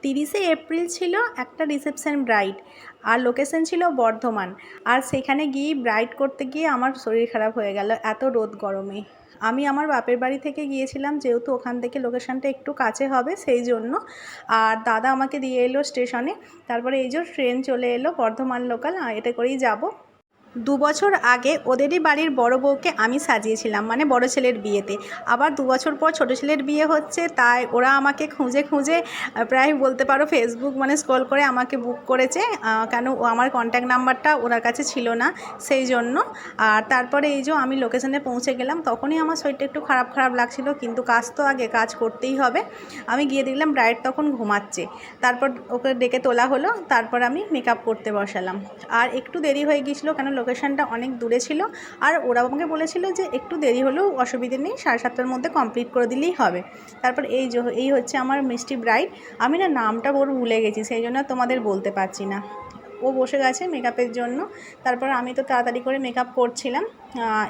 30শে April ছিল একটা reception bride, আর location ছিল বর্ধমান। আর সেখানে গিয়ে ব্রাইড করতে গিয়ে আমার শরীর খারাপ হয়ে গেল এত রোদ গরমে। আমি আমার বাপের বাড়ি থেকে গিয়েছিলাম, যেহেতু ওখান থেকে লোকেশনটা একটু কাছে হবে সেই জন্য। আর দাদা আমাকে দিয়ে এলো স্টেশনে। তারপরে এই যে ট্রেন চলে এলো বর্ধমান লোকাল, এতে করেই যাব। 2 বছর আগে ওদেরই বাড়ির বড় বউকে আমি সাজিয়েছিলাম, মানে বড় ছেলের বিয়েতে। আবার 2 বছর পর ছোট ছেলের বিয়ে হচ্ছে, তাই ওরা আমাকে খুঁজে খুঁজে প্রায় বলতে পারো ফেসবুক মানে স্ক্রল করে আমাকে বুক করেছে, কেন আমার কন্ট্যাক্ট নাম্বারটা ওনার কাছে ছিল না সেই জন্য। আর তারপরে এই যে আমি লোকেশনে পৌঁছে গেলাম, তখনই আমার শরীরটা একটু খারাপ খারাপ লাগছিল, কিন্তু কাজ তো আগে, কাজ করতেই হবে। আমি গিয়ে দেখলাম ব্রাইড তখন ঘুমাচ্ছে। তারপর ওকে ডেকে তোলা হলো, তারপর আমি মেকআপ করতে বসালাম। আর একটু দেরি হয়ে গিয়েছিলো, কেন লোকেশনটা অনেক দূরে ছিল। আর ওরা আমাকে বলেছিল যে একটু দেরি হলেও অসুবিধে নেই, 7:30টার মধ্যে কমপ্লিট করে দিলেই হবে। তারপর এই হচ্ছে আমার মিষ্টি ব্রাইড। আমি না নামটা ওর ভুলে গেছি, সেই জন্য তোমাদের বলতে পারছি না। ও বসে গেছে মেকআপের জন্য। তারপর আমি তো তাড়াতাড়ি করে মেকআপ করছিলাম,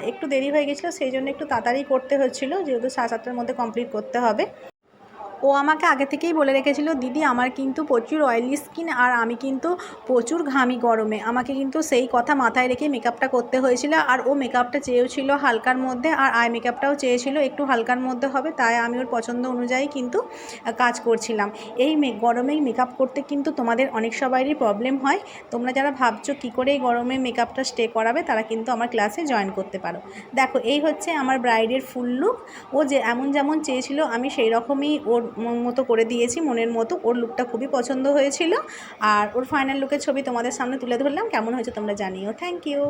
একটু দেরি হয়ে গেছিলো সেই জন্য একটু তাড়াতাড়ি করতে হচ্ছিলো, যেহেতু 7:30টার মধ্যে কমপ্লিট করতে হবে। ও আমাকে আগে থেকেই বলে রেখেছিল, দিদি আমার কিন্তু প্রচুর অয়েলি স্কিন, আর আমি কিন্তু প্রচুর ঘামি গরমে। আমাকে কিন্তু সেই কথা মাথায় রেখে মেকআপটা করতে হয়েছিল। আর ও মেকআপটা চেয়েছিল হালকার মধ্যে, আর আই মেকআপটাও চেয়েছিল একটু হালকার মধ্যে হবে, তাই আমি ওর পছন্দ অনুযায়ী কিন্তু কাজ করছিলাম। এই গরমেই মেকআপ করতে কিন্তু তোমাদের অনেক সবারই প্রবলেম হয়। তোমরা যারা ভাবছো কী করে এই গরমে মেকআপটা স্টে করাবে, তারা কিন্তু আমার ক্লাসে জয়েন করতে পারো। দেখো এই হচ্ছে আমার ব্রাইডের ফুল লুক। ও যে যেমন চেয়েছিল আমি সেই রকমই ওর মতো করে দিয়েছি, মনের মতো। ওর লুকটা খুবই পছন্দ হয়েছিল। আর ওর ফাইনাল লুকের ছবি তোমাদের সামনে তুলে ধরলাম, কেমন হয়েছে তোমরা জানিও। Thank you.